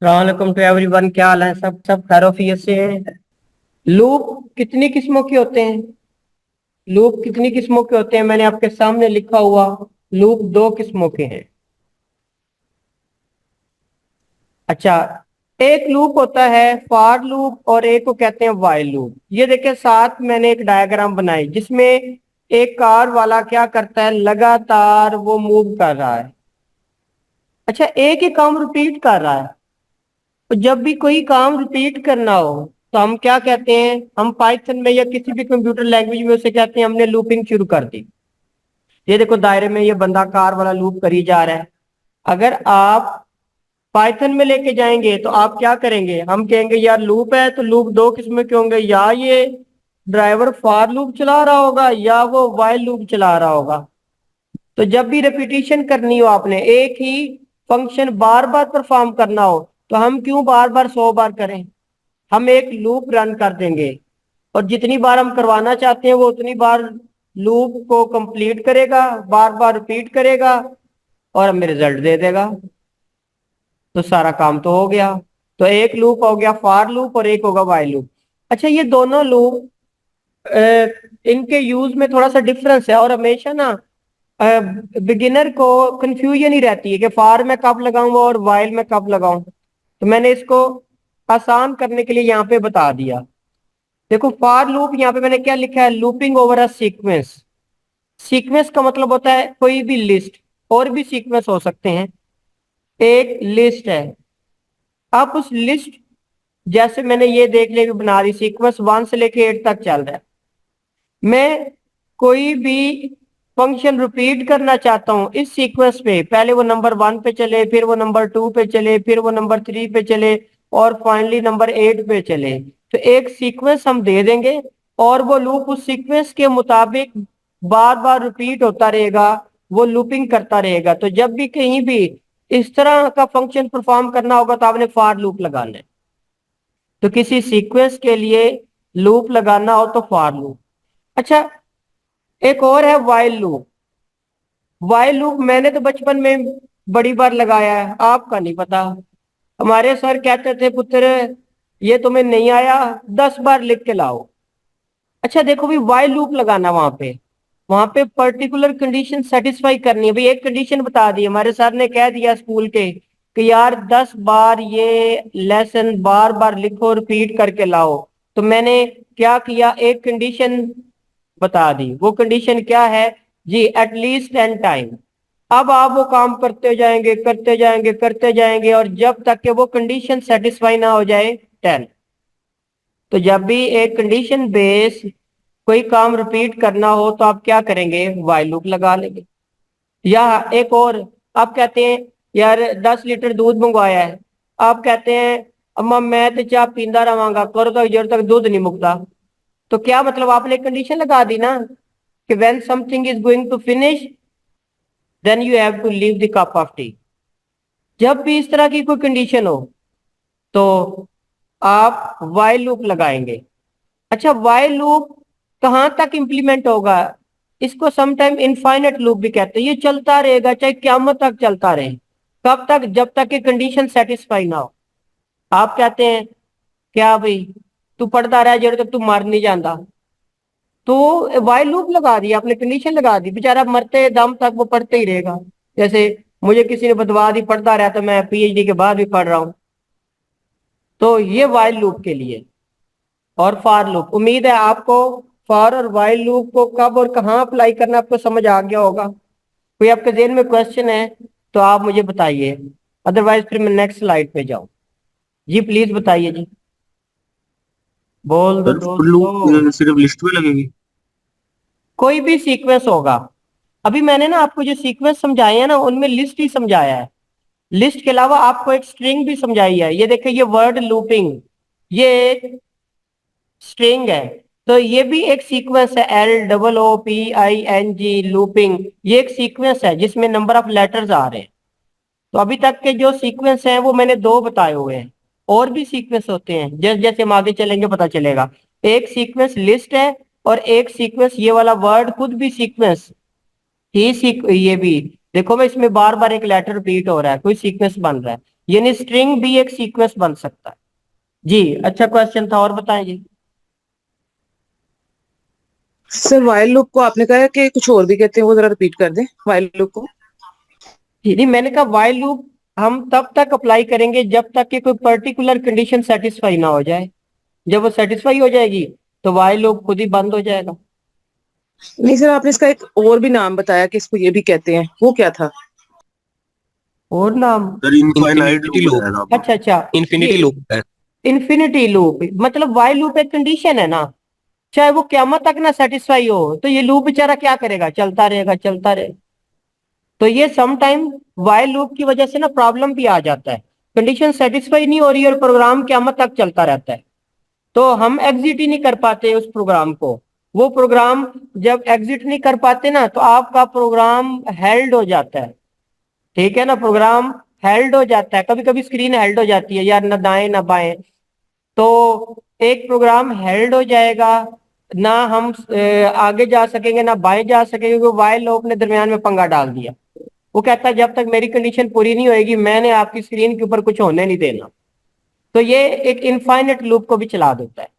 वालेकुम to everyone. क्या हाल है? सब खैरियत से हैं। लूप कितनी किस्मों के होते हैं? लूप कितनी किस्मों के होते हैं? मैंने आपके सामने लिखा हुआ। लूप दो किस्मों के हैं। अच्छा, एक लूप होता है फॉर लूप और एक को कहते हैं व्हाइल लूप। ये देखिए, साथ मैंने एक डायग्राम बनाई जिसमें एक कार वाला क्या करता है, लगातार वो मूव कर रहा है। अच्छा, एक ही काम रिपीट कर रहा है। तो जब भी कोई काम रिपीट करना हो तो हम क्या कहते हैं? हम पाइथन में या किसी भी कंप्यूटर लैंग्वेज में उसे कहते हैं हमने लूपिंग शुरू कर दी। ये देखो, दायरे में ये बंदा कार वाला लूप करी जा रहा है। अगर आप पाइथन में लेके जाएंगे तो आप क्या करेंगे? हम कहेंगे यार लूप है तो लूप दो किस्म के होंगे, या ये ड्राइवर फॉर लूप चला रहा होगा या वो व्हाइल लूप चला रहा होगा। तो जब भी रिपीटिशन करनी हो, आपने एक ही फंक्शन बार बार परफॉर्म करना हो, तो हम क्यों बार बार 100 बार करें? हम एक लूप रन कर देंगे और जितनी बार हम करवाना चाहते हैं वो उतनी बार लूप को कंप्लीट करेगा, बार बार रिपीट करेगा और हमें रिजल्ट दे देगा। तो सारा काम तो हो गया। तो एक लूप हो गया फॉर लूप और एक होगा व्हाइल लूप। अच्छा, ये दोनों लूप इनके यूज में थोड़ा सा डिफरेंस है और हमेशा ना बिगिनर को कंफ्यूजन ही रहती है कि फॉर में कब लगाऊंगा और व्हाइल में कब लगाऊं। तो मैंने इसको आसान करने के लिए यहाँ पे बता दिया। देखो, फॉर लूप यहाँ पे मैंने क्या लिखा है, looping over a sequence. Sequence का मतलब होता है कोई भी लिस्ट। और भी सीक्वेंस हो सकते हैं। एक लिस्ट है, आप उस लिस्ट, जैसे मैंने ये देख लिया कि बना रही सीक्वेंस 1 से लेके 8 तक चल रहा है। मैं कोई भी फंक्शन रिपीट करना चाहता हूं इस सीक्वेंस पे, पहले वो नंबर 1 पे चले, फिर वो नंबर 2 पे चले, फिर वो नंबर 3 पे चले और फाइनली नंबर 8 पे चले। तो एक सीक्वेंस हम दे देंगे और वो लूप उस सीक्वेंस के मुताबिक बार बार रिपीट होता रहेगा, वो लूपिंग करता रहेगा। तो जब भी कहीं भी इस तरह का फंक्शन परफॉर्म करना होगा तो आपने फॉर लूप लगाना है। तो किसी सीक्वेंस के लिए लूप लगाना हो तो फॉर लूप। अच्छा, एक और है वाइल लूप। वाइल लूप मैंने तो बचपन में बड़ी बार लगाया है, आपका नहीं पता। हमारे सर कहते थे, पुत्र ये तुम्हें नहीं आया, 10 बार लिख के लाओ। अच्छा देखो भी, वाइल लूप लगाना वहां पे पर्टिकुलर कंडीशन सेटिस्फाई करनी है। भाई एक कंडीशन बता दी, हमारे सर ने कह दिया स्कूल के कि यार 10 बार ये लेसन बार बार लिखो, रिपीट करके लाओ। तो मैंने क्या किया, एक कंडीशन बता दी। वो कंडीशन क्या है जी? At least 10 time. अब आप वो काम करते जाएंगे करते जाएंगे करते जाएंगे और जब तक कि वो कंडीशन सेटिस्फाई ना हो जाए 10। तो जब भी एक कंडीशन बेस कोई काम रिपीट करना हो तो आप क्या करेंगे? व्हाइल लूप लगा लेंगे। या एक और, आप कहते हैं यार 10 लीटर दूध मंगवाया है। आप कहते हैं अम्मा मैं तो चाह पींदा रहांगा, करो तक जब तक दूध नहीं मुकता। तो क्या मतलब, आपने कंडीशन लगा दी ना कि when something is going to finish then you have to leave the cup of tea. जब भी इस तरह की कोई कंडीशन हो तो आप व्हाइल लूप लगाएंगे। अच्छा, व्हाइल लूप कहाँ तक इंप्लीमेंट होगा? इसको समटाइम इनफाइनेट लूप भी कहते हैं। ये चलता रहेगा चाहे क्यामत तक चलता रहे। कब तक? जब तक कि कंडीशन सेटिस्फाई ना हो। आप कहते हैं क्या भाई, तू पढ़ता रहा जब तक तू मर नहीं जाता। तो वाइल लूप लगा दिया आपने, कंडीशन लगा दी, बेचारा मरते दम तक वो पढ़ते ही रहेगा। जैसे मुझे किसी ने बतवा दी पढ़ता रहा तो मैं पीएचडी के बाद भी पढ़ रहा हूँ। तो ये वाइल लूप के लिए। और फॉर लूप, उम्मीद है आपको फॉर और वाइल लूप को कब और कहाँ अप्लाई करना आपको समझ आ गया होगा। कोई आपके जेहन में क्वेश्चन है तो आप मुझे बताइए, अदरवाइज फिर मैं नेक्स्ट स्लाइड पे जाऊं। जी प्लीज बताइए जी, बोल दो सर फुल दोस्तों। लूप सिर्फ लिस्ट में लगेगी? कोई भी सीक्वेंस होगा। अभी मैंने ना आपको जो सीक्वेंस समझाए हैं ना उनमें लिस्ट ही समझाया है। लिस्ट के अलावा आपको एक स्ट्रिंग भी समझाई है। ये देखिए, ये वर्ड लूपिंग, ये एक स्ट्रिंग है। तो ये भी एक सीक्वेंस है, LOOPING लूपिंग। ये एक सीक्वेंस है जिसमें नंबर ऑफ लेटर्स आ रहे हैं। तो अभी तक के जो सीक्वेंस हैं वो मैंने दो बताए हुए हैं। और भी सीक्वेंस होते हैं, जैसे जैसे हम आगे चलेंगे पता चलेगा। एक सीक्वेंस लिस्ट है और एक सीक्वेंस ये वाला वर्ड खुद भी सीक्वेंस ही। ये भी देखो, मैं इसमें बार बार एक लेटर रिपीट हो रहा है, कोई सीक्वेंस बन रहा है। यानी स्ट्रिंग भी एक सीक्वेंस बन सकता है। जी अच्छा क्वेश्चन था, और बताएं जी। सर वाइल लूप को आपने कहा है कि कुछ और भी कहते हैं, वो जरा रिपीट कर दें वाइल लूप को। जी नहीं, मैंने कहा वाइल लूप हम तब तक अप्लाई करेंगे जब तक कि कोई पर्टिकुलर कंडीशन सेटिस्फाई ना हो जाए। जब वो सेटिस्फाई हो जाएगी तो वाइल लूप खुद ही बंद हो जाएगा। नहीं सर, आपने इसका एक और भी नाम बताया कि इसको ये भी कहते हैं, वो क्या था? और नाम? Sir infinite infinity loop loop. रहेगा आपका। अच्छा अच्छा। जी, इन्फिनिटी लूप है। इन्फिनिटी लूप मतलब वाइल लूप एक कंडीशन है ना, चाहे वो क्यामत तक ना सेटिस्फाई हो तो ये लूप बेचारा क्या करेगा, चलता रहेगा चलता रहेगा। तो ये सम टाइम वाइल लूप की वजह से ना प्रॉब्लम भी आ जाता है, कंडीशन सेटिस्फाई नहीं हो रही और प्रोग्राम क्यामत तक चलता रहता है, तो हम एग्जिट ही नहीं कर पाते उस प्रोग्राम को। वो प्रोग्राम जब एग्जिट नहीं कर पाते ना तो आपका प्रोग्राम हेल्ड हो जाता है। ठीक है ना, प्रोग्राम हेल्ड हो जाता है, कभी कभी स्क्रीन हेल्ड हो जाती है यार, ना दाएं ना बाएं, तो एक प्रोग्राम हेल्ड हो जाएगा, ना हम आगे जा सकेंगे ना बाएं जा सकेंगे, क्योंकि वाइल लूप ने दरमियान में पंगा डाल दिया। वो कहता है जब तक मेरी कंडीशन पूरी नहीं होएगी मैंने आपकी स्क्रीन के ऊपर कुछ होने नहीं देना। तो ये एक इनफाइनेट लूप को भी चला देता है।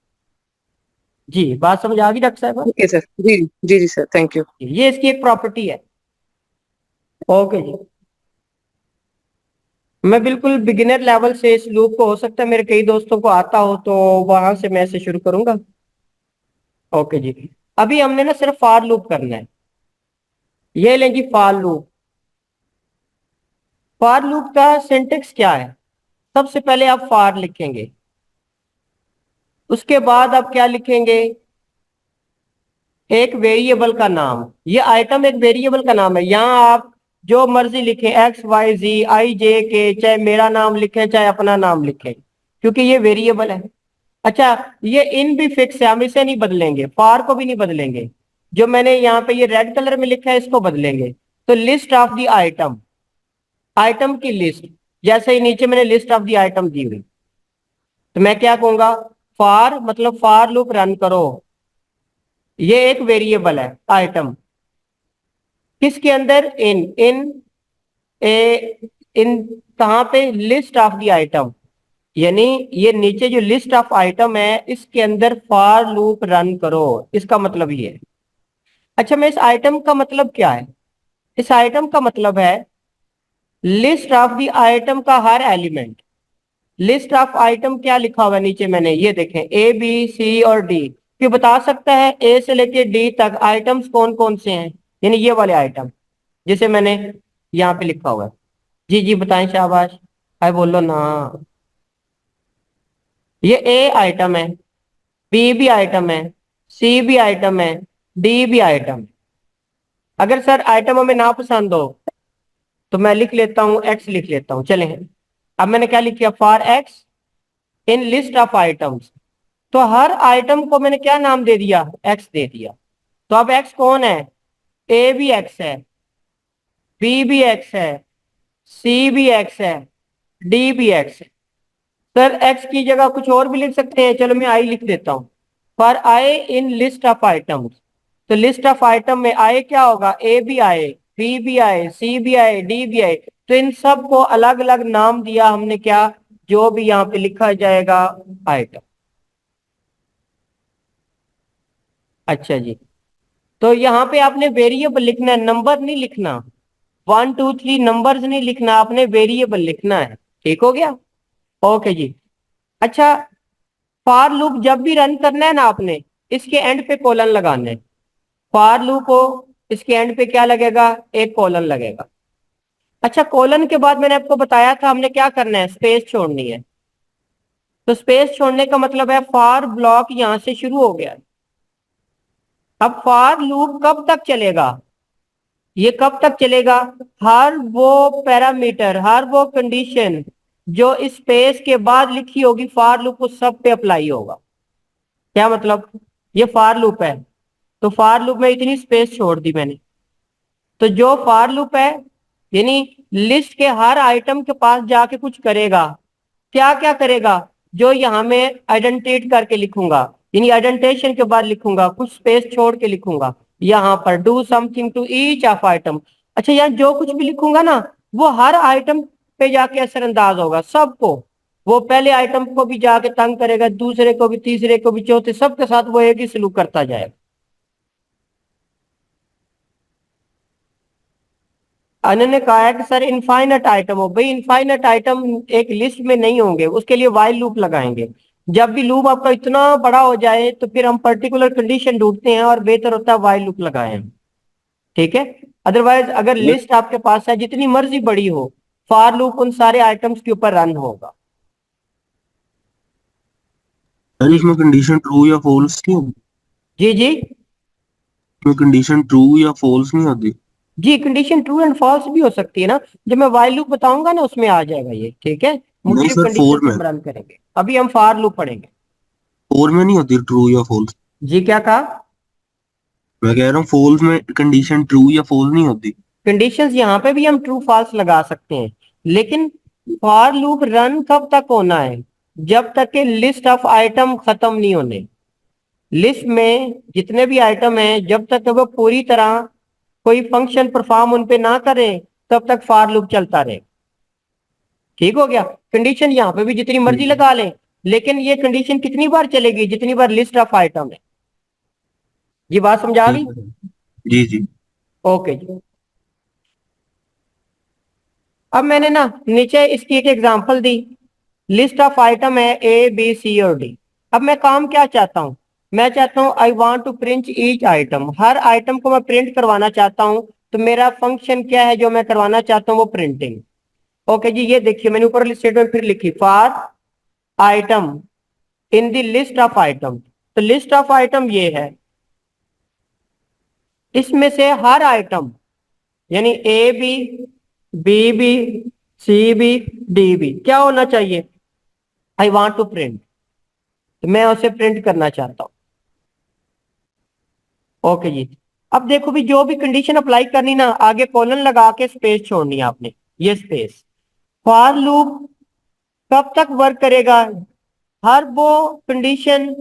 जी बात समझ आ गई डॉक्टर साहब? ओके सर, जी जी जी सर, थैंक यू। ये इसकी एक प्रॉपर्टी है। ओके जी, मैं बिल्कुल बिगिनर लेवल से इस लूप को, हो सकता है मेरे कई दोस्तों को आता हो, तो वहां से मैं इसे शुरू करूंगा। ओके जी, अभी हमने ना सिर्फ फॉर लूप करना है। ये लें जी फॉर लूप। फॉर लूप का सिंटेक्स क्या है? सबसे पहले आप फॉर लिखेंगे, उसके बाद आप क्या लिखेंगे, एक वेरिएबल का नाम। ये आइटम एक वेरिएबल का नाम है, यहाँ आप जो मर्जी लिखें, एक्स वाई जी आई जे के, चाहे मेरा नाम लिखें चाहे अपना नाम लिखें, क्योंकि ये वेरिएबल है। अच्छा, ये इन भी फिक्स है, हम इसे नहीं बदलेंगे, फॉर को भी नहीं बदलेंगे। जो मैंने यहाँ पे ये रेड कलर में लिखा है इसको बदलेंगे। तो list of the item, item की लिस्ट, जैसे ही नीचे मैंने लिस्ट ऑफ द आइटम दी हुई, तो मैं क्या कहूंगा, फॉर मतलब फॉर लूप रन करो। ये एक वेरिएबल है आइटम, किसके अंदर, इन इन ए इन कहाँ पे, लिस्ट ऑफ द आइटम, यानी ये नीचे जो लिस्ट ऑफ आइटम है इसके अंदर फॉर लूप रन करो, इसका मतलब ये है। अच्छा, मैं इस आइटम का मतलब क्या है, इस आइटम का मतलब है लिस्ट ऑफ द आइटम का हर एलिमेंट। लिस्ट ऑफ आइटम क्या लिखा हुआ है नीचे मैंने, ये देखें ए बी सी और डी, ये बता सकता है ए से लेके डी तक आइटम्स कौन कौन से हैं, यानी ये वाले आइटम जिसे मैंने यहाँ पे लिखा हुआ है। जी जी बताएं, शाबाश, आए बोलो ना। ये ए आइटम है, बी भी आइटम है, सी भी आइटम है, डी भी आइटम है। अगर सर आइटम हमें ना पसंद हो तो मैं लिख लेता हूँ एक्स, लिख लेता हूँ, चले। अब मैंने क्या लिख किया, for x in list of items, तो हर आइटम को मैंने क्या नाम दे दिया, एक्स दे दिया। तो अब एक्स कौन है, ए भी एक्स है, बी भी एक्स है, सी भी एक्स है, डी भी एक्स है। सर एक्स की जगह कुछ और भी लिख सकते हैं, चलो मैं आई लिख देता हूँ, for I in list of items. तो लिस्ट ऑफ आइटम में आई क्या होगा, ए भी आए, बी भी आए, सी भी आए, डी भी आए। तो इन सब को अलग अलग नाम दिया हमने, क्या, जो भी यहाँ पे लिखा जाएगा आइटम। अच्छा जी, तो यहाँ पे आपने वेरिएबल लिखना है, नंबर नहीं लिखना, 1 2 3 नंबर्स नहीं लिखना, आपने वेरिएबल लिखना है। ठीक हो गया? ओके जी। अच्छा, फॉर लूप जब भी रन करना है ना आपने, इसके एंड पे कोलन लगाना है। फॉर लूप हो, इसके एंड पे क्या लगेगा, एक कोलन लगेगा। अच्छा, कोलन के बाद मैंने आपको बताया था हमने क्या करना है, स्पेस छोड़नी है। तो स्पेस छोड़ने का मतलब है फॉर ब्लॉक यहां से शुरू हो गया। अब फॉर लूप कब तक चलेगा, ये कब तक चलेगा, हर वो पैरामीटर, हर वो कंडीशन जो इस स्पेस के बाद लिखी होगी फॉर लूप उस सब पे अप्लाई होगा। क्या मतलब, ये फॉर लूप है तो फॉर लूप में इतनी स्पेस छोड़ दी मैंने, तो जो फॉर लूप है यानी लिस्ट के हर आइटम के पास जाके कुछ करेगा। क्या क्या करेगा, जो यहाँ में आइडेंटिट करके लिखूंगा, यानी आइडेंटिटेशन के बाद लिखूंगा, कुछ स्पेस छोड़ के लिखूंगा यहाँ पर, do something to each of item. अच्छा, यहाँ जो कुछ भी लिखूंगा ना वो हर आइटम पे जाके असरअंदाज होगा, सबको। वो पहले आइटम को भी जाके तंग करेगा, दूसरे को भी, तीसरे को भी, चौथे, सबके साथ वो एक ही सलूक करता जाएगा। उन्होंने कहा है कि सर इनफाइनाइट आइटम हो, भाई इनफाइनाइट आइटम एक लिस्ट में नहीं होंगे, उसके लिए वाइल लूप लगाएंगे। जब भी लूप आपका इतना बड़ा हो जाए तो फिर हम पर्टिकुलर कंडीशन ढूंढते हैं और बेहतर होता है वाइल लूप लगाएं। ठीक है। अदरवाइज अगर लिस्ट आपके पास है जितनी मर्जी बड़ी हो, फॉर लूप उन सारे आइटम्स के ऊपर रन होगा। सर इसमें कंडीशन ट्रू या फॉल्स नहीं होती? जी जी। इसमें कंडीशन ट्रू या फॉल्स नहीं होती? जी कंडीशन ट्रू एंड फॉल्स भी हो सकती है ना, जब मैं वाइल लूप बताऊंगा ना उसमें आ जाएगा ये। ठीक है, नहीं मुख्तलिफ सर, कंडीशन हम रन करेंगे, अभी हम फॉर लूप पढ़ेंगे। फोर में नहीं होती ट्रू या फॉल्स? जी क्या कहा? मैं कह रहा हूँ फॉल्स में कंडीशन ट्रू या फॉल्स नहीं होती। कंडीशंस यहाँ पे भी हम ट्रू फॉल्स लगा सकते हैं, लेकिन फॉर लूप रन कब तक होना है? जब तक कि लिस्ट ऑफ आइटम खत्म नहीं होने। लिस्ट में जितने भी आइटम हैं, जब तक वो पूरी तरह कोई फंक्शन परफॉर्म उन पे ना करे, तब तक फॉर लूप चलता रहे। ठीक हो गया। कंडीशन यहाँ पे भी जितनी मर्जी लगा लें, लेकिन ये कंडीशन कितनी बार चलेगी? जितनी बार लिस्ट ऑफ आइटम है। ये बात समझा ठीक गई? है सर। जी जी। ओके जी। अब मैंने ना नीचे इसकी एक example the. List of item है ए बी सी और डी। अब मैं काम क्या चाहता हूं? मैं चाहता हूं I want to print each item, हर आइटम को मैं प्रिंट करवाना चाहता हूं। तो मेरा फंक्शन क्या है जो मैं करवाना चाहता हूं? वो प्रिंटिंग। ओके जी, ये देखिए मैंने ऊपर स्टेटमेंट फिर लिखी, for item in the list of item. तो लिस्ट ऑफ आइटम ये है, इसमें से हर आइटम यानी A B, B B, C B, D B क्या होना चाहिए? आई वांट टू प्रिंट, तो मैं उसे प्रिंट करना चाहता हूं। ओके जी। अब देखो भी, जो भी कंडीशन अप्लाई करनी ना, आगे कॉलन लगा के स्पेस छोड़नी है आपने, ये स्पेस। फॉर लूप कब तक वर्क करेगा? हर वो कंडीशन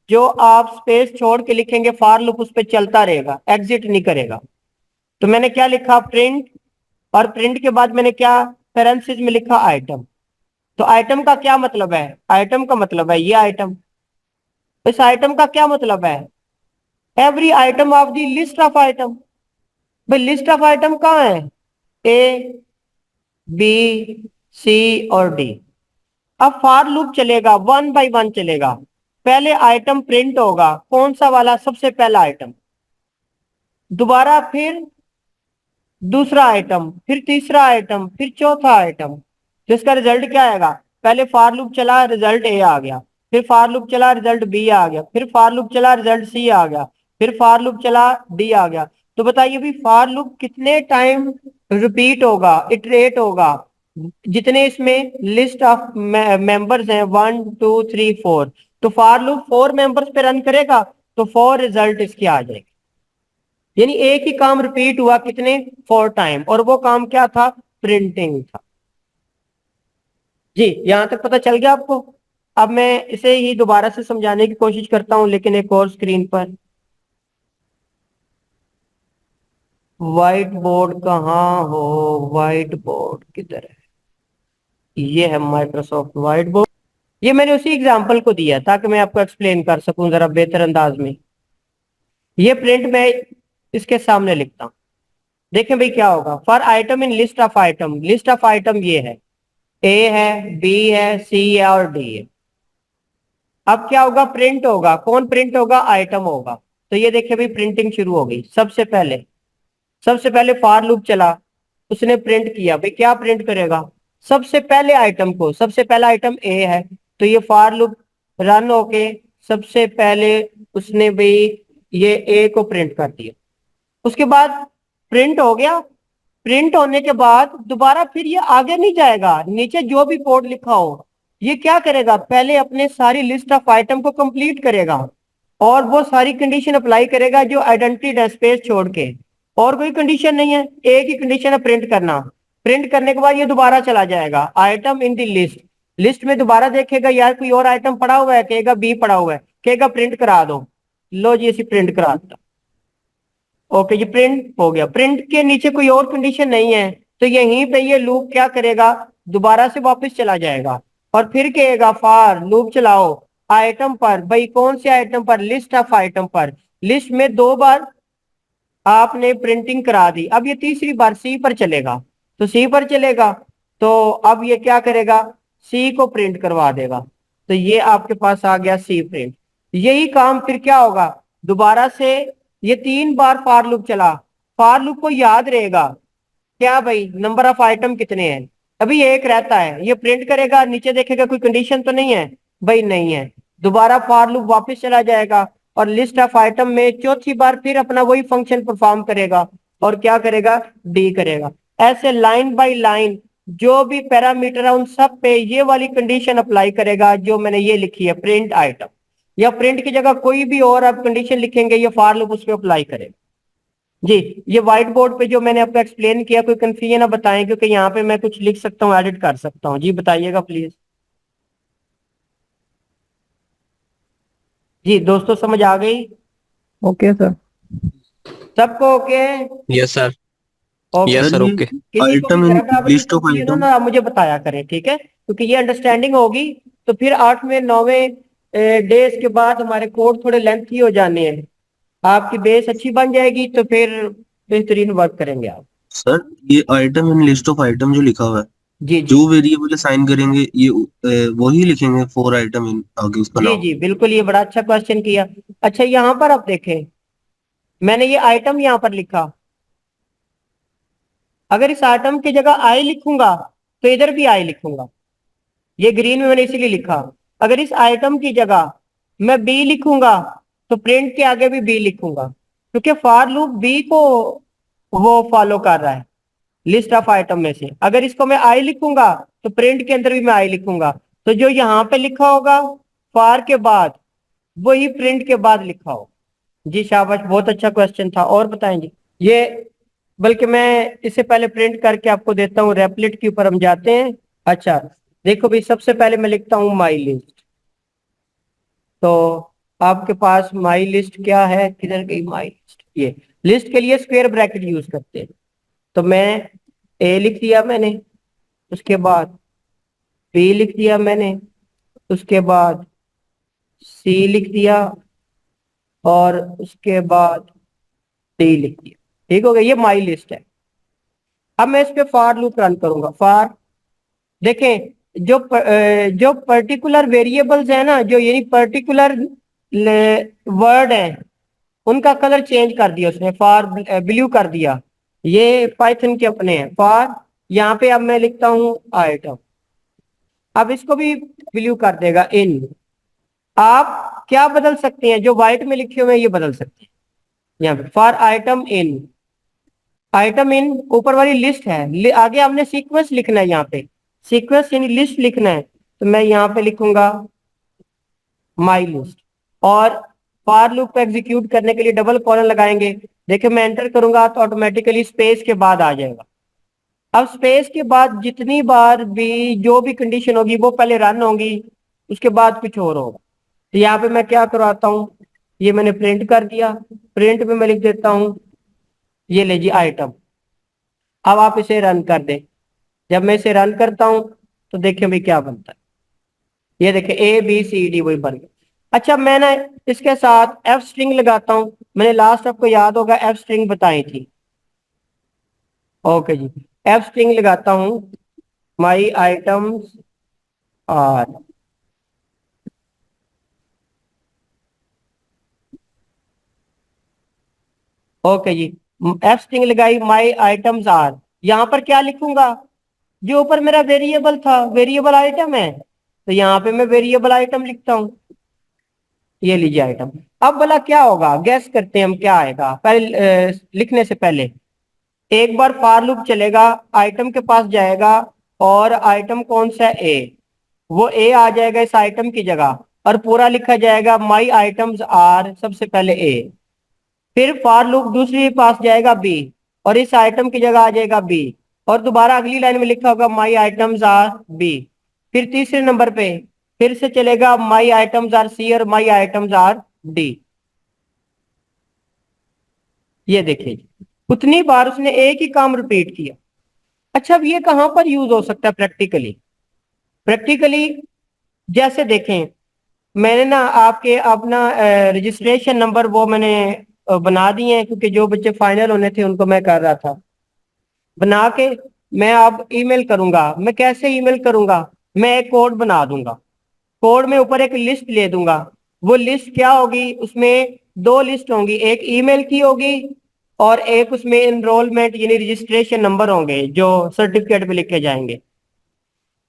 जो आप स्पेस छोड़ के लिखेंगे, फॉर लूप उस पर चलता रहेगा, एग्जिट नहीं करेगा। तो मैंने क्या लिखा? प्रिंट। और प्रिंट के बाद मैंने क्या पैरेंथेसिस में लिखा? आइटम। तो आइटम का क्या मतलब है? आइटम का मतलब है ये आइटम। इस आइटम का क्या मतलब है? Every item of the list of item. भाई लिस्ट ऑफ आइटम कहाँ है? ए बी सी और डी। अब फॉर लूप चलेगा, वन बाय वन चलेगा। पहले आइटम प्रिंट होगा, कौन सा वाला? सबसे पहला आइटम। दोबारा फिर दूसरा आइटम, फिर तीसरा आइटम, फिर चौथा आइटम। जिसका रिजल्ट क्या आएगा? पहले फॉर लूप चला, रिजल्ट ए आ गया। फिर फॉर लूप चला, रिजल्ट बी आ गया। फिर फॉर लूप चला, रिजल्ट सी आ गया। फिर फॉर लूप चला, डी आ गया। तो बताइए भी फॉर लूप कितने टाइम रिपीट होगा, इटरेट होगा? जितने इसमें लिस्ट ऑफ मेंबर्स हैं, 1 2 3 4, तो फॉर लूप 4 मेंबर्स पे रन करेगा, तो 4 रिजल्ट इसके आ जाएंगे। यानी एक ही काम रिपीट हुआ कितने? 4 टाइम, और वो काम क्या था? प्रिंटिंग था। जी यहां तक पता चल गया आपको? अब मैं इसे ही दोबारा से समझाने की कोशिश करता हूं, लेकिन एक और स्क्रीन पर। व्हाइट बोर्ड कहाँ हो? व्हाइट बोर्ड किधर है? ये है माइक्रोसॉफ्ट व्हाइट बोर्ड। ये मैंने उसी एग्जांपल को दिया ताकि मैं आपको एक्सप्लेन कर सकूं जरा बेहतर अंदाज में। ये प्रिंट मैं इसके सामने लिखता हूं। देखें भाई क्या होगा? For item in list of item. List of item ये है, ए है, बी है, सी है और डी है। अब क्या होगा? प्रिंट होगा। कौन प्रिंट होगा? आइटम होगा। तो ये देखिए भाई प्रिंटिंग शुरू हो गई। सबसे पहले फॉर लूप चला, उसने प्रिंट किया। भाई क्या प्रिंट करेगा? सबसे पहले आइटम को। सबसे पहला आइटम ए है, तो ये फॉर लूप रन होके सबसे पहले उसने भाई ये ए को प्रिंट कर दिया। उसके बाद प्रिंट हो गया। प्रिंट होने के बाद दोबारा फिर ये आगे नहीं जाएगा, नीचे जो भी कोड लिखा हो ये क्या करेगा? पहले अपने सारी लिस्ट ऑफ आइटम को कंप्लीट करेगा और वो सारी कंडीशन अप्लाई करेगा जो आइडेंटिटी स्पेस छोड़ के। और कोई कंडीशन नहीं है, एक ही कंडीशन है, प्रिंट करना। प्रिंट करने के बाद ये दोबारा चला जाएगा, item in the list. List में दोबारा देखेगा यार कोई और आइटम पड़ा हुआ है, कहेगा बी पड़ा हुआ है, कहेगा प्रिंट करा दो। लो जी इसी प्रिंट करा दो। ओके जी, प्रिंट हो गया। प्रिंट के नीचे कोई और कंडीशन नहीं है, तो यहीं पे ये लूप क्या करेगा? दोबारा से वापस चला जाएगा और फिर कहेगा फॉर लूप चलाओ आइटम पर, भाई कौन से आइटम पर, लिस्ट ऑफ आइटम पर। लिस्ट में 2 बार आपने प्रिंटिंग करा दी, अब ये तीसरी बार सी पर चलेगा, तो सी पर चलेगा तो अब ये क्या करेगा, सी को प्रिंट करवा देगा। तो ये आपके पास आ गया सी प्रिंट। यही काम फिर क्या होगा, दोबारा से ये 3 बार फॉर लूप चला, फॉर लूप को याद रहेगा क्या भाई, नंबर ऑफ आइटम कितने हैं, अभी एक रहता है, ये प्रिंट करेगा, नीचे देखेगा कोई कंडीशन तो नहीं है, भाई नहीं है, दोबारा फॉर लूप वापस चला जाएगा और लिस्ट ऑफ आइटम में चौथी बार फिर अपना वही फंक्शन परफॉर्म करेगा और क्या करेगा, डी करेगा। ऐसे लाइन बाय लाइन जो भी पैरामीटर है उन सब पे ये वाली कंडीशन अप्लाई करेगा जो मैंने ये लिखी है प्रिंट आइटम, या प्रिंट की जगह कोई भी और आप कंडीशन लिखेंगे ये फॉर लूप उस पर अप्लाई करेगा। जी, ये व्हाइट बोर्ड पे जो मैंने आपको एक्सप्लेन किया, कोई कंफ्यूजन ना बताएं, क्योंकि यहाँ पे मैं कुछ लिख सकता हूँ, एडिट कर सकता हूँ। जी बताइएगा प्लीज। जी दोस्तों समझ आ गई, ओके सर। सबको okay? Yes sir. Okay, yes sir sir, ये ओके। किसी को भी आइटम इन जरा भी लिस्ट ऑफ कंफ्यूजन हो आइटम, ना आप मुझे बताया करें, ठीक है, क्योंकि ये अंडरस्टैंडिंग होगी तो फिर 8वें 9वें डेज के बाद हमारे कोड थोड़े लेंथी हो जाने हैं, आपकी बेस अच्छी बन जाएगी तो फिर बेहतरीन वर्क करेंगे आप। सर ये item in list of item जो लिखा हुआ है, जी जी जो वेरिएबल असाइन करेंगे ये वही लिखेंगे फॉर आइटम इन आगे उसका जी नाम। जी बिल्कुल, ये बड़ा अच्छा क्वेश्चन किया। अच्छा यहाँ पर आप देखें, मैंने ये आइटम यहाँ पर लिखा, अगर इस आइटम की जगह आई लिखूंगा तो इधर भी आई लिखूंगा, ये ग्रीन में मैंने इसीलिए लिखा। अगर इस आइटम की जगह मैं बी लिखूंगा तो प्रिंट के आगे भी बी लिखूंगा, क्योंकि फॉर लूप बी को वो फॉलो कर रहा है लिस्ट ऑफ आइटम में से। अगर इसको मैं आई लिखूंगा तो प्रिंट के अंदर भी मैं आई लिखूंगा, तो जो यहाँ पे लिखा होगा फॉर के बाद वही प्रिंट के बाद लिखा होगा। जी शाबाश, बहुत अच्छा क्वेश्चन था। और बताएं जी, ये बल्कि मैं इससे पहले प्रिंट करके आपको देता हूँ, रेपलेट के ऊपर हम जाते हैं। अच्छा देखो भाई, सबसे पहले मैं लिखता हूँ माई लिस्ट, तो आपके पास माई लिस्ट क्या है, किधर गई माई लिस्ट, ये लिस्ट के लिए स्क्वायर ब्रैकेट यूज करते हैं, तो मैं ए लिख दिया मैंने, उसके बाद बी लिख दिया मैंने, उसके बाद सी लिख दिया और उसके बाद डी लिख दिया। ठीक हो गया, ये माई लिस्ट है। अब मैं इस पे फॉर लूप रन करूंगा। फॉर देखें, जो पर्टिकुलर वेरिएबल्स है ना, जो यानी पर्टिकुलर वर्ड है, उनका कलर चेंज कर दिया उसने, फॉर ब्लू कर दिया, ये पाइथन के अपने हैं। फॉर यहाँ पे अब मैं लिखता हूँ आइटम, अब इसको भी ब्लू कर देगा। इन आप क्या बदल सकते हैं, जो व्हाइट में लिखे हुए हैं ये बदल सकते हैं। यहाँ पे फॉर आइटम इन, आइटम इन ऊपर वाली लिस्ट है, आगे आपने सीक्वेंस लिखना है, यहाँ पे सीक्वेंस यानी लिस्ट लिखना है, तो मैं यहाँ पे लिखूंगा माई लिस्ट। और फॉर लूप को एग्जीक्यूट करने के लिए डबल कॉलन लगाएंगे, देखिए मैं एंटर करूंगा तो ऑटोमेटिकली स्पेस के बाद आ जाएगा। अब स्पेस के बाद जितनी बार भी जो भी कंडीशन होगी वो पहले रन होगी, उसके बाद कुछ और होगा। तो यहाँ पे मैं क्या करवाता हूँ, ये मैंने प्रिंट कर दिया, प्रिंट में मैं लिख देता हूँ ये ले जी आइटम। अब आप इसे रन कर दें, जब मैं इसे रन करता हूं तो देखिए भाई क्या बनता है, ये देखिए ए बी सी डी वही बन गया। अच्छा मैं ना इसके साथ एफ स्ट्रिंग लगाता हूं, मैंने लास्ट आपको याद होगा एफ स्ट्रिंग बताई थी। ओके जी, एफ स्ट्रिंग लगाता हूं, माई आइटम्स आर, ओके जी, एफ स्ट्रिंग लगाई, माई आइटम्स आर। यहां पर क्या लिखूंगा, जो ऊपर मेरा वेरिएबल था, वेरिएबल आइटम है, तो यहाँ पे मैं वेरिएबल आइटम लिखता हूँ, ये लीजिए आइटम। अब भला क्या होगा, गैस करते हैं हम क्या आएगा। पहले लिखने से पहले एक बार फॉर लूप चलेगा, आइटम के पास जाएगा और आइटम कौन सा है, ए, वो ए आ जाएगा इस आइटम की जगह और पूरा लिखा जाएगा माई आइटम्स आर, सबसे पहले ए। फिर फॉर लूप दूसरी पास जाएगा बी और इस आइटम की जगह आ जाएगा बी, और दोबारा अगली लाइन में लिखा होगा माई आइटम्स आर बी। फिर तीसरे नंबर पे फिर से चलेगा माई आइटम्स आर सी और माई आइटम्स आर डी। ये देखिए उतनी बार उसने एक ही काम रिपीट किया, अच्छा, अब ये कहाँ पर यूज हो सकता है प्रैक्टिकली? प्रैक्टिकली जैसे देखें, मैंने ना आपके अपना रजिस्ट्रेशन नंबर वो मैंने बना दिए हैं, क्योंकि जो बच्चे फाइनल होने थे उनको मैं कर रहा था बना के। मैं अब ईमेल करूंगा। मैं कैसे ईमेल करूंगा? मैं एक कोड बना दूंगा। कोड में ऊपर एक लिस्ट ले दूंगा। वो लिस्ट क्या होगी? उसमें दो लिस्ट होंगी, एक ईमेल की होगी और एक उसमें एनरोलमेंट यानी रजिस्ट्रेशन नंबर होंगे जो सर्टिफिकेट पे लिखे जाएंगे।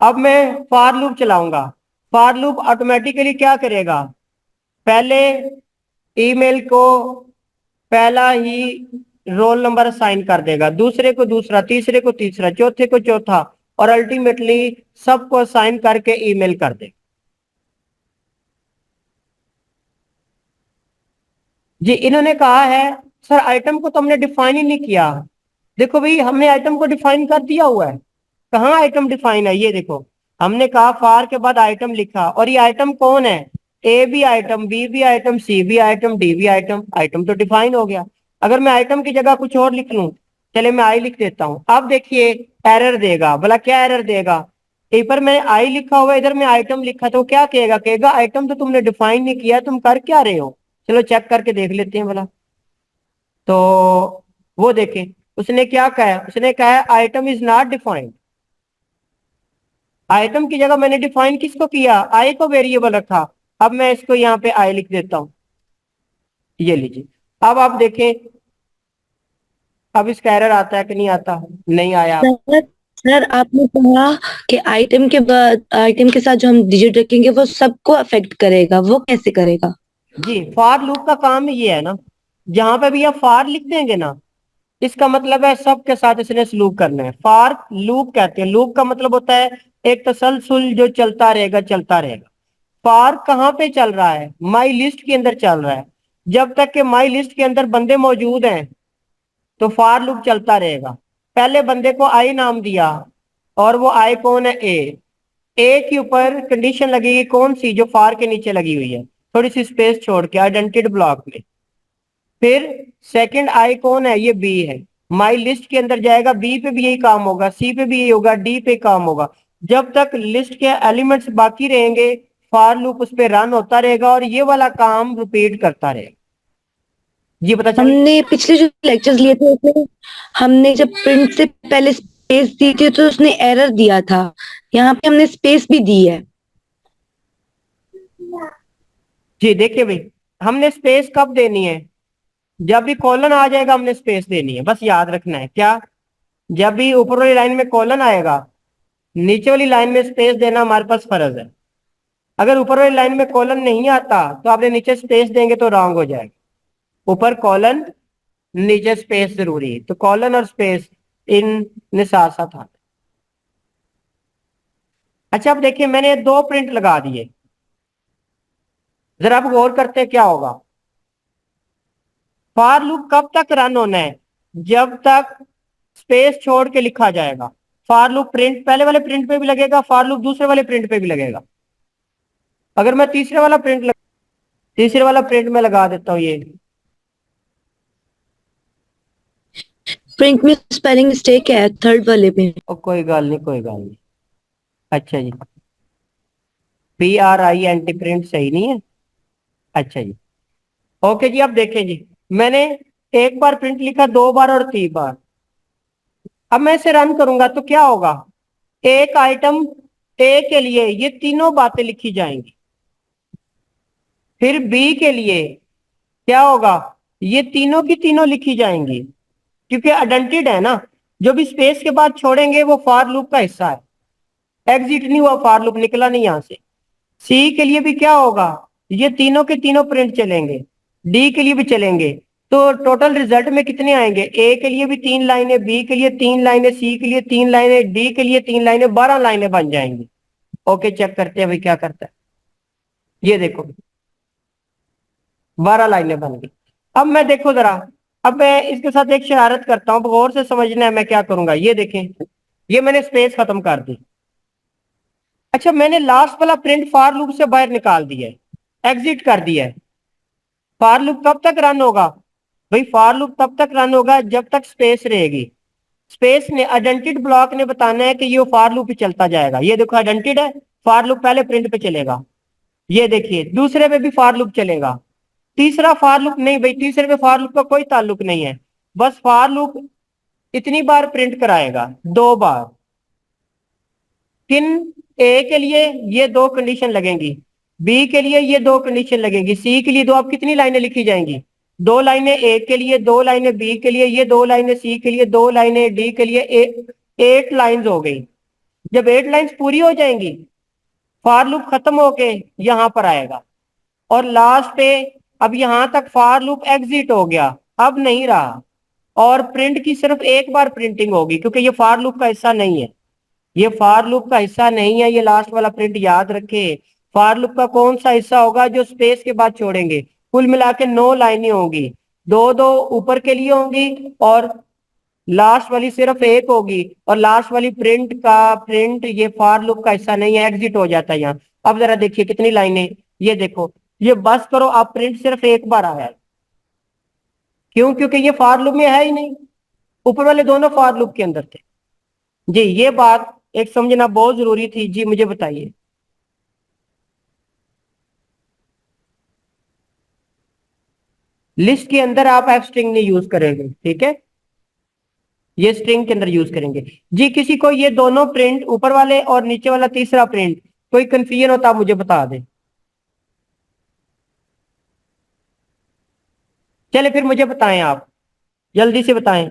अब मैं फॉर लूप चलाऊंगा। फॉर लूप ऑटोमेटिकली क्या करेगा? पहले ईमेल को पहला ही रोल नंबर असाइन कर देगा, दूसरे को दूसरा, तीसरे को तीसरा, चौथे को चौथा, और अल्टीमेटली सबको असाइन करके ईमेल कर दे। जी, इन्होंने कहा है सर आइटम को तो हमने डिफाइन ही नहीं किया। देखो भाई, हमने आइटम को डिफाइन कर दिया हुआ है। कहाँ आइटम डिफाइन है? ये देखो, हमने कहा फार के बाद आइटम लिखा, और ये आइटम कौन है? ए भी आइटम, बी भी आइटम, सी भी आइटम, डी भी आइटम। आइटम तो डिफाइन हो गया। अगर मैं आइटम की जगह कुछ और लिख लूं, चले मैं आई लिख देता हूं। अब देखिए एरर देगा। भला क्या एरर देगा? ऊपर मैंने आई लिखा हुआ है, इधर मैं आइटम लिखा, तो क्या कहेगा? कहेगा आइटम तो तुमने डिफाइन नहीं किया, तुम कर क्या रहे हो? चलो चेक करके देख लेते हैं भला। तो वो देखें, उसने क्या कहा? उसने कहा item is not defined. Item की जगह मैंने डिफाइन किसको किया? आई को वेरिएबल रखा। अब मैं इसको यहाँ पे आई लिख देता हूं। ये लीजिए, अब आप देखें, अब इसका एरर आता है कि नहीं आता? नहीं आया। सर सर आपने कहा कि आइटम के बाद आइटम के साथ जो हम डिजिट रखेंगे वो सबको अफेक्ट करेगा, वो कैसे करेगा? जी, फॉर लूप का काम ये है ना, जहां पे भी आप फॉर लिख देंगे ना, इसका मतलब है सबके साथ इसने सलूक करना है। फॉर लूप कहते हैं। लूप का मतलब होता है एक तसलसल जो चलता रहेगा, चलता रहेगा। फॉर कहाँ पे चल रहा है? माई लिस्ट के अंदर चल रहा है। जब तक के माई लिस्ट के अंदर बंदे मौजूद हैं तो फॉर लूप चलता रहेगा। पहले बंदे को आई नाम दिया, और वो आई कौन है? ए के ऊपर कंडीशन लगेगी कौन सी? जो फॉर के नीचे लगी हुई है, थोड़ी सी स्पेस छोड़ के आइडेंटिटी ब्लॉक में। फिर सेकंड आई कौन है? ये बी है। माई लिस्ट के अंदर जाएगा, बी पे भी यही काम होगा, सी पे भी यही होगा, डी पे काम होगा। जब तक लिस्ट के एलिमेंट्स बाकी रहेंगे, फॉर लूप उस पर रन होता रहेगा और ये वाला काम रिपीट करता रहेगा। ये पता चल? हमने पिछले जो लेक्चर्स लिए थे उसमें हमने जब प्रिंट से पहले स्पेस दी थी तो उसने एरर दिया था। यहाँ पे हमने स्पेस भी दी है। जी देखिए भाई, हमने स्पेस कब देनी है? जब भी कॉलन आ जाएगा हमने स्पेस देनी है। बस याद रखना है क्या? जब भी ऊपर वाली लाइन में कॉलन आएगा, नीचे वाली लाइन में स्पेस देना हमारे पास फर्ज है। अगर ऊपर वाली लाइन में कॉलन नहीं आता तो आपने नीचे स्पेस देंगे तो रॉन्ग हो जाएगा। ऊपर कॉलन, नीचे स्पेस जरूरी है। तो कॉलन और स्पेस इन साथ साथ आते। अच्छा, अब देखिए मैंने दो प्रिंट लगा दिए। जरा आप गौर करते हैं क्या होगा। फॉर लूप कब तक रन होना है? जब तक स्पेस छोड़ के लिखा जाएगा। फॉर लूप प्रिंट पहले वाले प्रिंट पे भी लगेगा, फॉर लूप दूसरे वाले प्रिंट पे भी लगेगा। अगर मैं तीसरे वाला प्रिंट में लगा देता हूँ ये। प्रिंट में स्पेलिंग मिस्टेक है थर्ड वाले में। और कोई गल नहीं, कोई गल नहीं। अच्छा जी, PRINT प्रिंट सही नहीं है। अच्छा जी, ओके जी। अब देखें जी, मैंने एक बार प्रिंट लिखा, दो बार और 3 बार। अब मैं इसे रन करूंगा तो क्या होगा? एक आइटम ए के लिए ये तीनों बातें लिखी जाएंगी। फिर बी के लिए क्या होगा? ये तीनों की तीनों लिखी जाएंगी, क्योंकि आइडेंटिड है ना। जो भी स्पेस के बाद छोड़ेंगे वो फॉर लूप का हिस्सा है। एग्जिट नहीं हुआ, फॉर लूप निकला नहीं यहां से। सी के लिए भी क्या होगा? ये तीनों के तीनों प्रिंट चलेंगे। डी के लिए भी चलेंगे। तो टोटल रिजल्ट में कितने आएंगे? ए के लिए भी 3 लाइनें, बी के लिए 3 लाइनें, सी के लिए 3 लाइनें, डी के लिए 3 लाइनें, 12 लाइनें बन जाएंगी। ओके, चेक करते हैं भाई क्या करता है। ये देखो, 12 लाइनें बन गई। अब मैं देखो जरा, अब मैं इसके साथ एक शरारत करता हूँ, गौर से समझना है मैं क्या करूंगा। ये देखें, ये मैंने स्पेस खत्म कर दी। अच्छा, मैंने लास्ट वाला प्रिंट फॉर लूप से बाहर निकाल दिया है, एग्जिट कर दिया है। फॉर लूप कब तक रन होगा? भाई फॉर लूप तब तक रन होगा जब तक स्पेस रहेगी। स्पेस ने आइडेंटिड ब्लॉक ने बताना है कि ये फॉर लूप पे चलता जाएगा। ये देखो आइडेंटिड है, फॉर लूप पहले प्रिंट पे चलेगा। ये देखिए दूसरे पे भी फॉर लूप चलेगा, तीसरा फॉर लूप नहीं भाई, तीसरे पे फॉर लूप का कोई ताल्लुक नहीं है, बस फॉर लूप इतनी बार प्रिंट कराएगा, 2 बार। किन ए के लिए ये 2 कंडीशन लगेंगी, बी के लिए ये 2 कंडीशन लगेंगी, सी के लिए 2। अब कितनी लाइनें लिखी जाएंगी, 2 लाइनें ए के लिए, 2 लाइनें बी के लिए, ये 2 लाइनें सी के लिए, 2 लाइनें डी के लिए, 8 लाइन्स हो गई। जब 8 लाइन्स पूरी हो जाएंगी, फॉर लूप खत्म होके यहां पर आएगा और लास्ट पे अब यहां तक फॉर लूप एग्जिट हो गया, अब नहीं रहा, और प्रिंट की सिर्फ एक बार प्रिंटिंग होगी, क्योंकि ये फॉर लूप का हिस्सा नहीं है, ये फॉर लूप का हिस्सा नहीं है। ये लास्ट वाला प्रिंट याद रखे। फॉर लूप का कौन सा हिस्सा होगा, जो स्पेस के बाद छोड़ेंगे। कुल मिला के 9 लाइनें होंगी, 2 ऊपर के लिए होंगी और लास्ट वाली सिर्फ एक होगी, और लास्ट वाली प्रिंट ये फॉर लूप का हिस्सा नहीं है, एग्जिट हो जाता है यहाँ। अब जरा देखिए कितनी लाइनें, ये देखो, ये बस करो, आप प्रिंट सिर्फ एक बार आया है। क्यों? क्योंकि ये फॉर लूप में है ही नहीं, ऊपर वाले दोनों फॉर लूप के अंदर थे। जी ये बात एक समझना बहुत जरूरी थी। जी मुझे बताइए। लिस्ट के अंदर आप एफ स्ट्रिंग नहीं यूज करेंगे, ठीक है, ये स्ट्रिंग के अंदर यूज करेंगे। जी किसी को ये दोनों प्रिंट, ऊपर वाले और नीचे वाला तीसरा प्रिंट, कोई कंफ्यूजन होता आप मुझे बता दें। चले फिर मुझे बताएं, आप जल्दी से बताएं,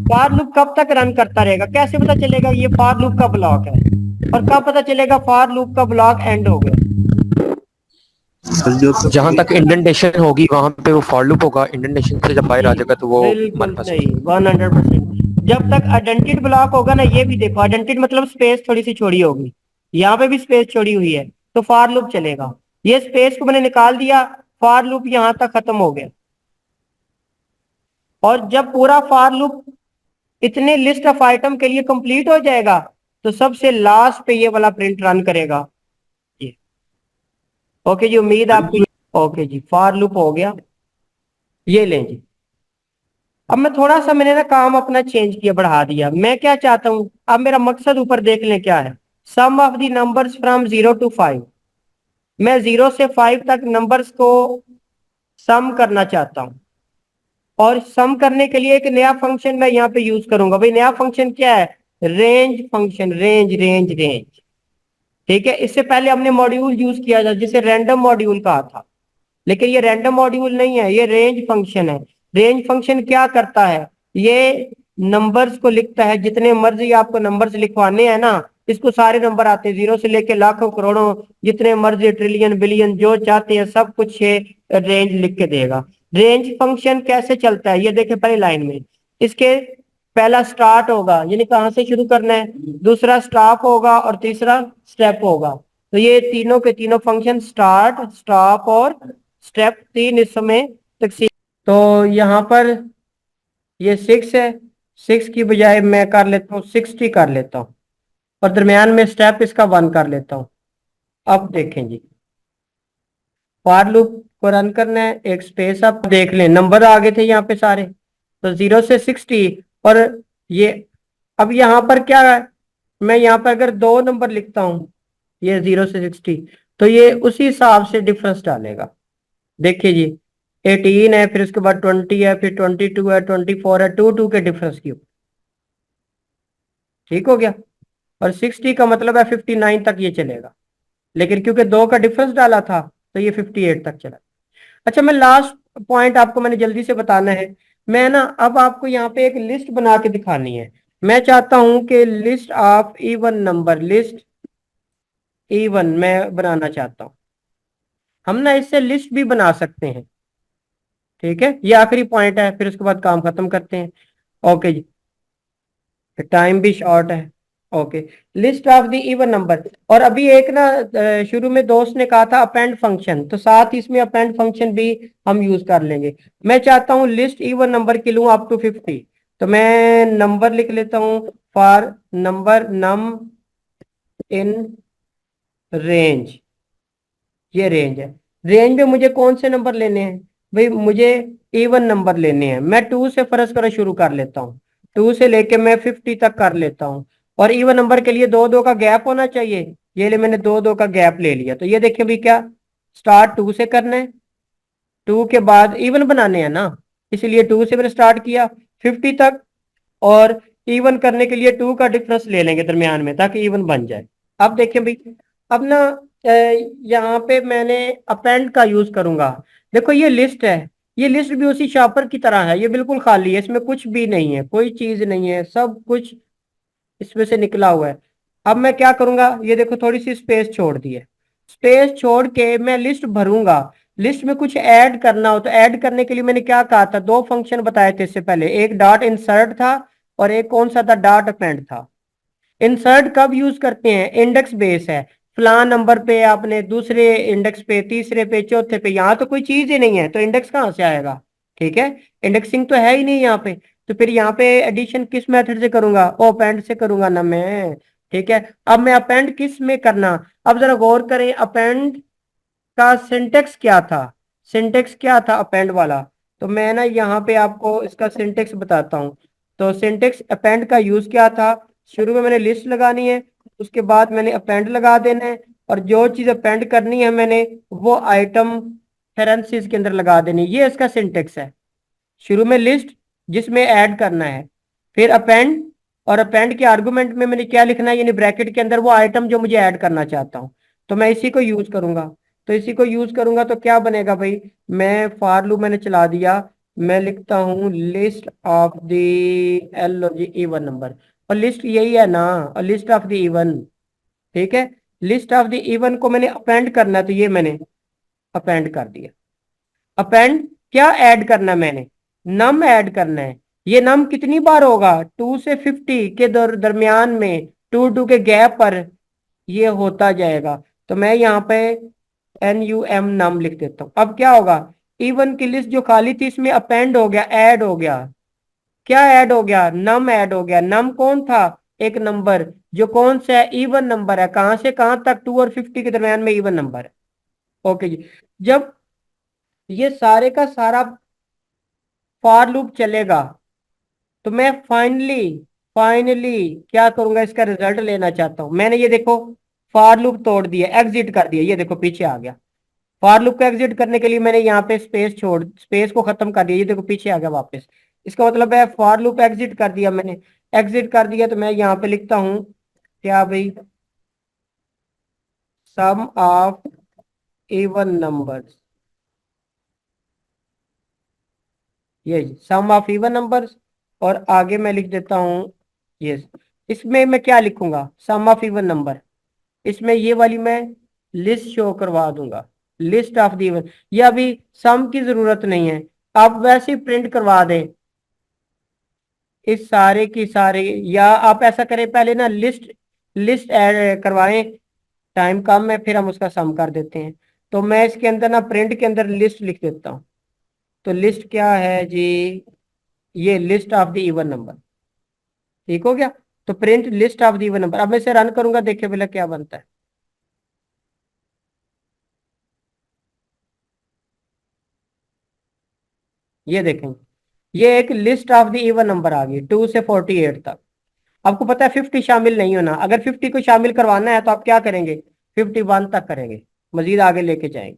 फॉर लूप कब तक रन करता रहेगा? कैसे पता चलेगा ये फॉर लूप का ब्लॉक है, और कब पता चलेगा फॉर लूप का ब्लॉक एंड हो गया? जहां तक इंडेंटेशन होगी वहां पे वो फॉर लूप होगा, इंडेंटेशन से जब बाहर आ जाएगा तो वो बिल्कुल हमारे पास नहीं, 100%। जब तक आइडेंटिड ब्लॉक होगा ना, ये भी देखो, आइडेंटिड मतलब स्पेस थोड़ी सी छोड़ी होगी, यहाँ पे भी स्पेस छोड़ी हुई है, तो फॉर लूप चलेगा। ये स्पेस को मैंने निकाल दिया, फॉर लूप यहां तक खत्म हो गया। और जब पूरा फॉर लूप इतने लिस्ट ऑफ आइटम के लिए कंप्लीट हो जाएगा, तो सबसे लास्ट पे ये वाला प्रिंट रन करेगा। जी ओके जी, उम्मीद आपको, ओके जी, फॉर लूप हो गया। ये लें जी। अब मैं थोड़ा सा, मैंने ना काम अपना चेंज किया, बढ़ा दिया। मैं क्या चाहता हूं, अब मेरा मकसद ऊपर देख लें क्या है, sum of the numbers from 0 to 5। मैं 0 से 5 तक नंबर्स को सम करना चाहता हूं, और सम करने के लिए एक नया फंक्शन मैं यहाँ पे यूज करूंगा। भाई नया फंक्शन क्या है? Range function, range range range, ठीक है। इससे पहले हमने मॉड्यूल यूज किया था जिसे रैंडम मॉड्यूल कहा था, लेकिन ये रैंडम मॉड्यूल नहीं है, ये रेंज फंक्शन है। रेंज फंक्शन क्या करता है? ये नंबर्स को लिखता है, जितने मर्जी आपको नंबर्स लिखवाने हैं ना, इसको सारे नंबर आते हैं, 0 से लेके लाखों करोड़ों, जितने मर्जी, ट्रिलियन बिलियन, जो चाहते हैं सब कुछ ये रेंज लिख के देगा। रेंज फंक्शन कैसे चलता है, ये देखें पहली लाइन में, इसके पहला स्टार्ट होगा, यानी कहाँ से शुरू करना है, दूसरा स्टॉप होगा, और तीसरा स्टेप होगा। तो ये तीनों के तीनों फंक्शन, स्टार्ट, स्टॉप और स्टेप, 3 इस समय तक। तो यहाँ पर ये 6 है, 6 की बजाय मैं कर लेता हूँ 60 कर लेता हूँ, और दरमियान में स्टेप इसका 1 कर लेता हूँ। अब देखें जी, फॉर लूप को रन करना है, एक स्पेस, आप देख लें नंबर आ गए थे यहाँ पे सारे, तो 0 से 60। और ये अब यहाँ पर क्या है, मैं यहाँ पर अगर 2 नंबर लिखता हूँ, ये 0 से 60, तो ये उसी हिसाब से डिफरेंस डालेगा। देखिए जी, 18 है, फिर उसके बाद 20 है, फिर 22 है, 24 है, 2 के डिफरेंस की, ठीक हो गया। और 60 का मतलब है 59 तक ये चलेगा, लेकिन क्योंकि 2 का डिफरेंस डाला था तो ये 58 तक चला। अच्छा, मैं लास्ट पॉइंट आपको मैंने जल्दी से बताना है। मैं ना अब आपको यहाँ पे एक लिस्ट बना के दिखानी है। मैं चाहता हूं कि list of even number, list even मैं बनाना चाहता हूं। हम ना इससे लिस्ट भी बना सकते हैं, ठीक है। ये आखिरी पॉइंट है, फिर उसके बाद काम खत्म करते हैं। ओके जी, टाइम भी शॉर्ट है। Okay, list of the even number. और अभी एक ना शुरू में दोस्त ने कहा था अपेंड फंक्शन, तो साथ ही इसमें अपेंड फंक्शन भी हम यूज कर लेंगे। मैं चाहता हूं लिस्ट इवन नंबर की लूं अप टू 50, तो मैं नंबर लिख लेता हूं, for number num in range. ये रेंज है। रेंज में मुझे कौन से नंबर लेने हैं? भाई मुझे इवन नंबर लेने हैं। मैं 2 से फर्ज करो शुरू कर लेता हूँ, 2 से लेके मैं 50 तक कर लेता हूँ। और इवन नंबर के लिए 2 2 का गैप होना चाहिए। ये ले मैंने 2 2 का गैप ले लिया। तो ये देखिए भी क्या, स्टार्ट 2 से करना है, 2 के बाद इवन बनाने हैं ना, इसलिए 2 से मैंने स्टार्ट किया 50 तक। और इवन करने के लिए 2 का डिफरेंस ले लेंगे दरमियान में ताकि इवन बन जाए। अब देखिए भाई, अब ना यहाँ पे मैंने अपेंड का यूज करूंगा। देखो ये लिस्ट है, ये लिस्ट भी उसी शॉपर की तरह है, ये बिल्कुल खाली है, इसमें कुछ भी नहीं है, कोई चीज नहीं है, सब कुछ इसमें से निकला हुआ है। अब मैं क्या करूंगा, ये देखो थोड़ी सी स्पेस छोड़ दी है, स्पेस छोड़ के मैं लिस्ट भरूंगा। लिस्ट में कुछ ऐड करना हो तो ऐड करने के लिए मैंने क्या कहा था, 2 फंक्शन बताए थे इससे पहले, एक डॉट इंसर्ट था और एक कौन सा था, डॉट अपेंड था। इंसर्ट कब यूज करते हैं, इंडेक्स बेस है, फलां नंबर पे आपने दूसरे इंडेक्स पे, तीसरे पे, चौथे पे, यहाँ तो कोई चीज ही नहीं है तो इंडेक्स कहाँ से आएगा। ठीक है, इंडेक्सिंग तो है ही नहीं यहाँ पे, तो फिर यहाँ पे एडिशन किस मेथड से करूंगा, ओ अपेंड से करूंगा ना मैं। ठीक है, अब मैं अपेंड किस में करना, अब जरा गौर करें अपेंड का सिंटेक्स क्या था, सिंटेक्स क्या था अपेंड वाला। तो मैं ना यहाँ पे आपको इसका सिंटेक्स बताता हूँ। तो सिंटेक्स अपेंड का यूज क्या था, शुरू में मैंने लिस्ट लगानी है, उसके बाद मैंने अपेंड लगा देना है, और जो चीज अपेंड करनी है मैंने वो आइटम पैरेंथेसिस के अंदर लगा देनी, ये इसका सिंटेक्स है। शुरू में लिस्ट जिसमें ऐड करना है, फिर अपेंड, और अपेंड के आर्गुमेंट में मैंने क्या लिखना है, यानी ब्रैकेट के अंदर वो आइटम जो मुझे ऐड करना चाहता हूँ, तो मैं इसी को यूज करूंगा। तो इसी को यूज करूंगा तो क्या बनेगा भाई, मैं फॉर लूप मैंने चला दिया, मैं लिखता हूँ list of the L even number, और लिस्ट यही है ना, और लिस्ट ऑफ द इवन। ठीक है, लिस्ट ऑफ द इवन को मैंने अपेंड करना है, तो ये मैंने अपेंड कर दिया। अपेंड क्या ऐड करना है, मैंने नम ऐड करना है। ये नम कितनी बार होगा, 2 से 50 के दरमियान में, 2 2 के गैप पर ये होता जाएगा। तो मैं यहाँ पे NUM नम लिख देता हूँ। अब क्या होगा, इवन की लिस्ट जो खाली थी इसमें अपेंड हो गया, ऐड हो गया। क्या ऐड हो गया, नम ऐड हो गया। नम कौन था, एक नंबर जो कौन सा है, इवन नंबर है, कहां से कहां तक, 2 और 50 के दरमियान में इवन नंबर है। ओके जी, जब ये सारे का सारा फॉर लूप चलेगा तो मैं फाइनली फाइनली क्या करूंगा, इसका रिजल्ट लेना चाहता हूं। मैंने ये देखो फॉर लूप तोड़ दिया, एग्जिट कर दिया, ये देखो पीछे आ गया। फॉर लूप को एग्जिट करने के लिए मैंने यहाँ पे स्पेस को खत्म कर दिया, ये देखो पीछे आ गया वापस। इसका मतलब है फॉर लूप एग्जिट कर दिया मैंने, एग्जिट कर दिया तो मैं यहाँ पे लिखता हूँ क्या भाई, सम ऑफ इवन नंबर्स, ये सम ऑफ इवन नंबर्स। और आगे मैं लिख देता हूँ ये, इसमें मैं क्या लिखूंगा, सम ऑफ इवन नंबर, इसमें ये वाली मैं लिस्ट शो करवा दूंगा, लिस्ट ऑफ द इवन। ये अभी सम की जरूरत नहीं है, आप वैसे ही प्रिंट करवा दें इस सारे की सारे, या आप ऐसा करें पहले ना लिस्ट लिस्ट ऐड करवाएं, टाइम कम है फिर हम उसका सम कर देते हैं। तो मैं इसके अंदर ना प्रिंट के अंदर लिस्ट लिख देता हूँ। तो लिस्ट क्या है जी, ये list of the even number, ठीक हो गया। तो print list of the even number, अब मैं इसे रन करूंगा, देखिए पहले क्या बनता है। ये देखें, ये एक list of the even number आ गई 2 से 48 तक। आपको पता है 50 शामिल नहीं होना, अगर 50 को शामिल करवाना है तो आप क्या करेंगे, 51 तक करेंगे, मजीद आगे लेके जाएंगे।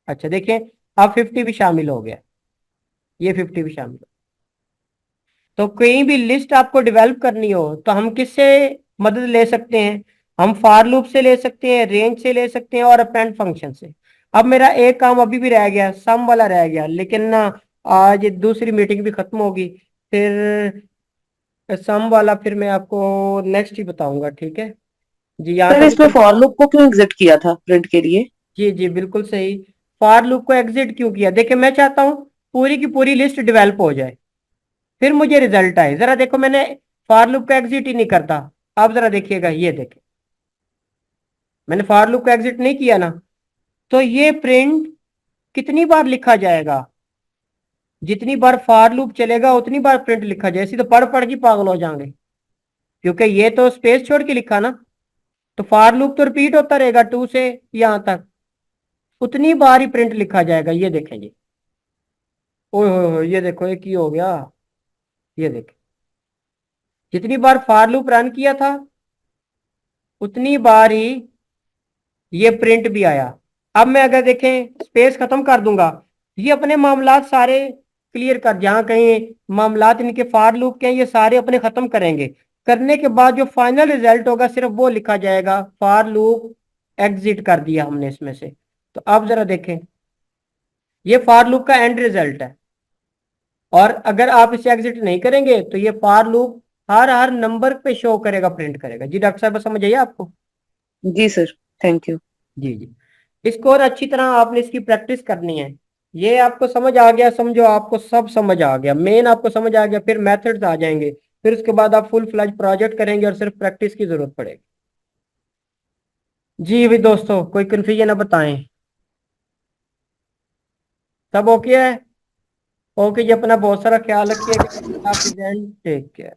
अच्छा देखिए, अब 50 भी शामिल हो गया, ये 50 भी शामिल हो। तो कहीं भी लिस्ट आपको डेवलप करनी हो तो हम किससे मदद ले सकते हैं, हम फॉर लूप से ले सकते हैं, रेंज से ले सकते हैं, और अपेंड फंक्शन से। अब मेरा एक काम अभी भी रह गया, सम वाला रह गया, लेकिन ना आज दूसरी मीटिंग भी खत्म होगी, फिर सम वाला फिर मैं आपको नेक्स्ट ही बताऊंगा। ठीक है जी, यहाँ सर तक इसमें फॉर लूप को क्यों एग्जिट किया था प्रिंट के लिए? जी जी बिल्कुल सही। फॉर लूप को एग्जिट क्यों किया, देखिए मैं चाहता हूँ पूरी की पूरी लिस्ट डेवलप हो जाए, फिर मुझे रिजल्ट आए। जरा देखो मैंने फॉर लूप का एग्जिट ही नहीं करता, आप जरा देखिएगा, ये देखें मैंने फॉर लूप का एग्जिट नहीं किया ना, तो ये प्रिंट कितनी बार लिखा जाएगा, जितनी बार फॉर लूप चलेगा उतनी बार प्रिंट लिखा जाए। इसी तो पढ़ पढ़ के पागल हो जाएंगे, क्योंकि ये तो स्पेस छोड़ के लिखा ना, तो फॉर लूप तो रिपीट होता रहेगा 2 से यहां तक, उतनी बार ही प्रिंट लिखा जाएगा। ये देखें जी, ओए होए ये देखो ये की हो गया। ये देख, जितनी बार फॉर लूप रन किया था उतनी बार ही ये प्रिंट भी आया। अब मैं अगर देखें स्पेस खत्म कर दूंगा, ये अपने मामलात सारे क्लियर कर, जहां कहीं मामलात इनके फॉर लूप के हैं ये सारे अपने खत्म करेंगे। करने के बाद जो फाइनल रिजल्ट होगा सिर्फ वो लिखा जाएगा, फॉर लूप एग्जिट कर दिया हमने इसमें से। तो अब जरा देखें, ये फॉर लूप का एंड रिजल्ट है। और अगर आप इसे एग्जिट नहीं करेंगे तो ये for loop her her number पे शो करेगा, प्रिंट करेगा। जी डॉक्टर साहब समझ आइए आपको? जी सर, थैंक यू। जी जी। इसको और अच्छी तरह आपने इसकी प्रैक्टिस करनी है। ये आपको समझ आ गया, समझो आपको सब समझ आ गया, मेन आपको समझ आ गया, फिर मेथड्स आ जाएंगे, फिर उसके बाद आप फुल फ्लैज प्रोजेक्ट करेंगे और सिर्फ प्रैक्टिस की जरूरत पड़ेगी। जी भी दोस्तों, कोई कंफ्यूजन है बताएं? सब ओके है? ओके जी, अपना बहुत सारा ख्याल रखिएगा। Take care.